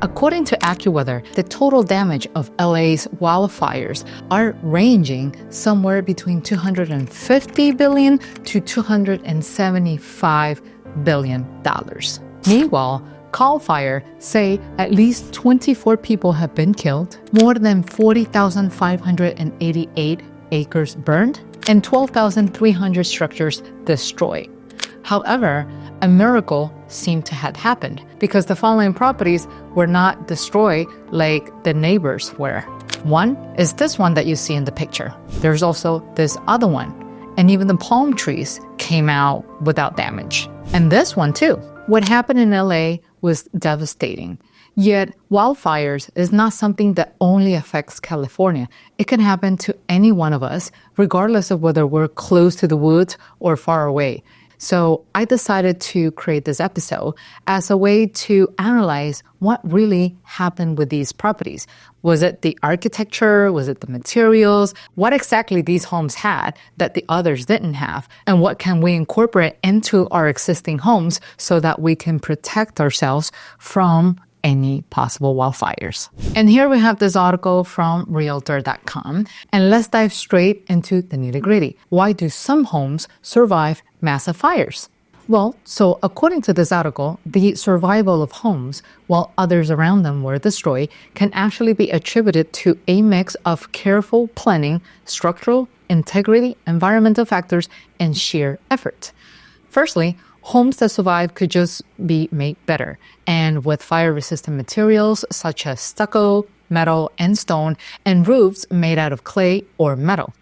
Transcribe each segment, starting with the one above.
According to AccuWeather, the total damage of LA's wildfires are ranging somewhere between $250 billion to $275 billion. Meanwhile, CAL FIRE say at least 24 people have been killed, more than 40,588 acres burned, and 12,300 structures destroyed. However, a miracle seemed to have happened because the following properties were not destroyed like the neighbors were. One is this one that you see in the picture. There's also this other one, and even the palm trees came out without damage. And this one too. What happened in LA was devastating. Yet, wildfires is not something that only affects California. It can happen to any one of us, regardless of whether we're close to the woods or far away. So I decided to create this episode as a way to analyze what really happened with these properties. Was it the architecture? Was it the materials? What exactly these homes had that the others didn't have? And what can we incorporate into our existing homes so that we can protect ourselves from any possible wildfires? And here we have this article from Realtor.com. And let's dive straight into the nitty-gritty. Why do some homes survive massive fires? Well, so according to this article, the survival of homes while others around them were destroyed can actually be attributed to a mix of careful planning, structural integrity, environmental factors, and sheer effort. Firstly, homes that survive could just be made better, and with fire-resistant materials such as stucco, metal, and stone, and roofs made out of clay or metal.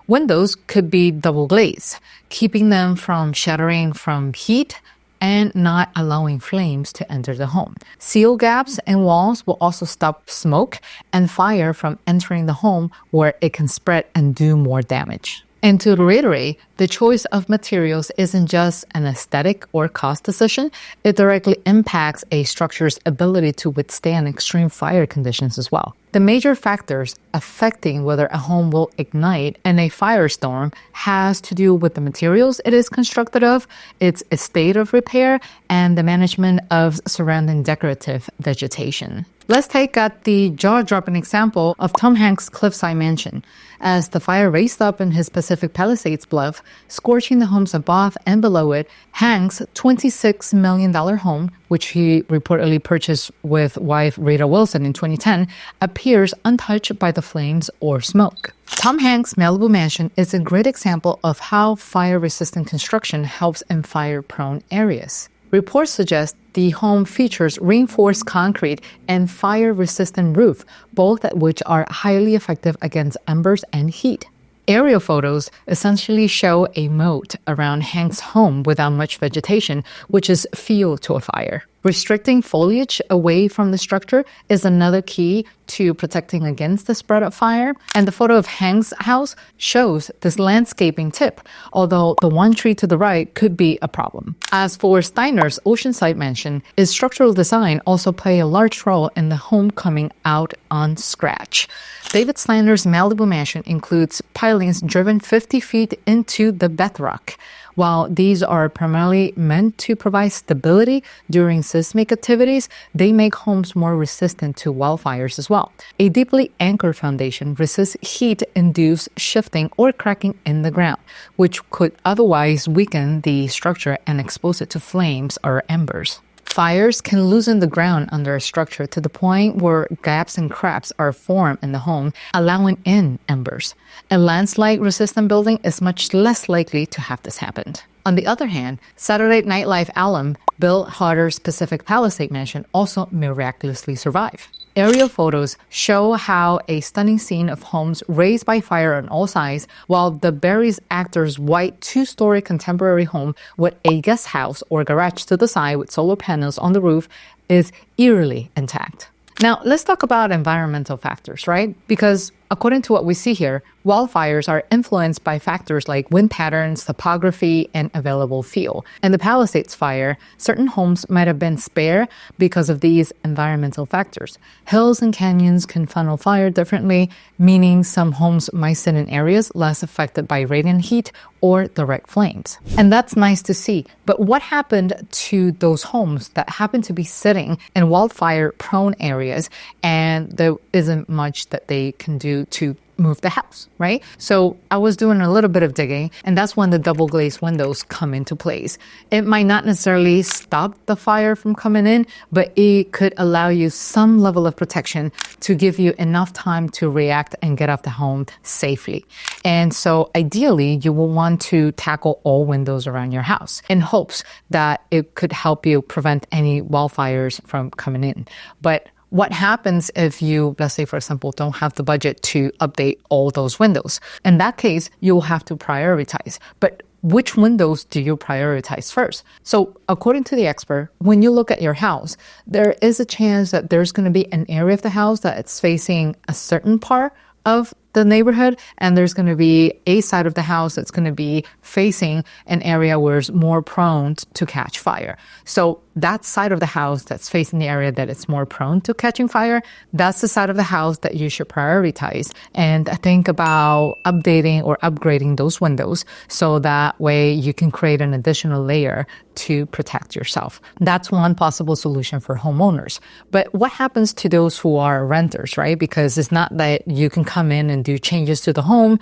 Windows could be double glazed, keeping them from shattering from heat and not allowing flames to enter the home. Seal gaps in walls will also stop smoke and fire from entering the home where it can spread and do more damage. And to reiterate, the choice of materials isn't just an aesthetic or cost decision. It directly impacts a structure's ability to withstand extreme fire conditions as well. The major factors affecting whether a home will ignite in a firestorm has to do with the materials it is constructed of, its state of repair, and the management of surrounding decorative vegetation. Let's take the jaw-dropping example of Tom Hanks' cliffside mansion. As the fire raced up in his Pacific Palisades bluff, scorching the homes above and below it, Hanks' $26 million home, which he reportedly purchased with wife Rita Wilson in 2010, appears untouched by the flames or smoke. Tom Hanks' Malibu mansion is a great example of how fire-resistant construction helps in fire-prone areas. Reports suggest the home features reinforced concrete and fire-resistant roof, both of which are highly effective against embers and heat. Aerial photos essentially show a moat around Hank's home without much vegetation, which is fuel to a fire. Restricting foliage away from the structure is another key to protecting against the spread of fire. And the photo of Hank's house shows this landscaping tip, although the one tree to the right could be a problem. As for Steiner's Oceanside mansion, its structural design also played a large role in the home coming out on scratch. David Steiner's Malibu mansion includes pilings driven 50 feet into the bedrock. While these are primarily meant to provide stability during seismic activities, they make homes more resistant to wildfires as well. A deeply anchored foundation resists heat-induced shifting or cracking in the ground, which could otherwise weaken the structure and expose it to flames or embers. Fires can loosen the ground under a structure to the point where gaps and cracks are formed in the home, allowing in embers. A landslide-resistant building is much less likely to have this happen. On the other hand, Saturday Night Live alum Bill Hader's Pacific Palisades mansion also miraculously survived. Aerial photos show how a stunning scene of homes razed by fire on all sides, while the Barry's actor's white two-story contemporary home with a guest house or garage to the side with solar panels on the roof is eerily intact. Now, let's talk about environmental factors, right? Because according to what we see here, Wildfires are influenced by factors like wind patterns, topography, and available fuel. In the Palisades fire, certain homes might have been spared because of these environmental factors. Hills and canyons can funnel fire differently, meaning some homes might sit in areas less affected by radiant heat or direct flames. And that's nice to see. But what happened to those homes that happen to be sitting in wildfire-prone areas and there isn't much that they can do to move the house, right? So I was doing a little bit of digging, and that's when the double glazed windows come into place. It might not necessarily stop the fire from coming in, but it could allow you some level of protection to give you enough time to react and get out the home safely. And so ideally, you will want to tackle all windows around your house in hopes that it could help you prevent any wildfires from coming in. But what happens if you, let's say, for example, don't have the budget to update all those windows? In that case, you'll have to prioritize. But which windows do you prioritize first? So according to the expert, when you look at your house, there is a chance that there's going to be an area of the house that it's facing a certain part of the neighborhood, and there's going to be a side of the house that's going to be facing an area where it's more prone to catch fire. So that side of the house that's facing the area that it's more prone to catching fire, that's the side of the house that you should prioritize. And think about updating or upgrading those windows so that way you can create an additional layer to protect yourself. That's one possible solution for homeowners. But what happens to those who are renters, right? Because it's not that you can come in and do changes to the home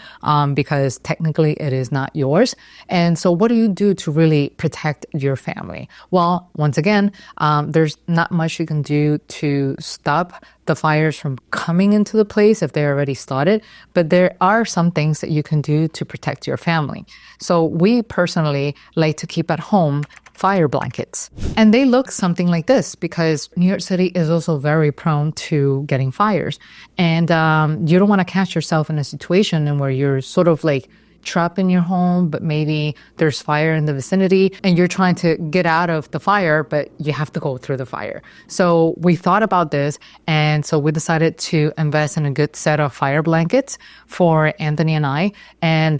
because technically it is not yours. And so what do you do to really protect your family? Well, once again, there's not much you can do to stop the fires from coming into the place if they already started, but there are some things that you can do to protect your family. So we personally like to keep at home fire blankets. And they look something like this because New York City is also very prone to getting fires. And you don't want to catch yourself in a situation where you're sort of like trapped in your home, but maybe there's fire in the vicinity and you're trying to get out of the fire, but you have to go through the fire. So we thought about this, and so we decided to invest in a good set of fire blankets for Anthony and I. And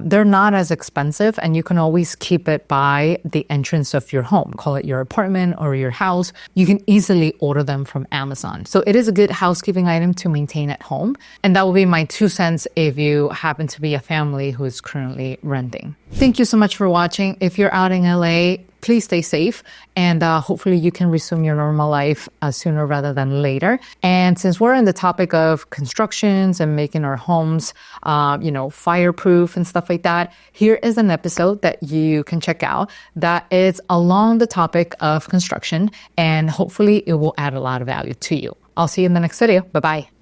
they're not as expensive, and you can always keep it by the entrance of your home. Call it your apartment or your house. You can easily order them from Amazon. So it is a good housekeeping item to maintain at home. And that will be my 2 cents if you happen to be a family who is currently renting. Thank you so much for watching. If you're out in LA, please stay safe, and hopefully you can resume your normal life sooner rather than later. And since we're in the topic of constructions and making our homes, fireproof and stuff like that, here is an episode that you can check out that is along the topic of construction, and hopefully it will add a lot of value to you. I'll see you in the next video. Bye-bye.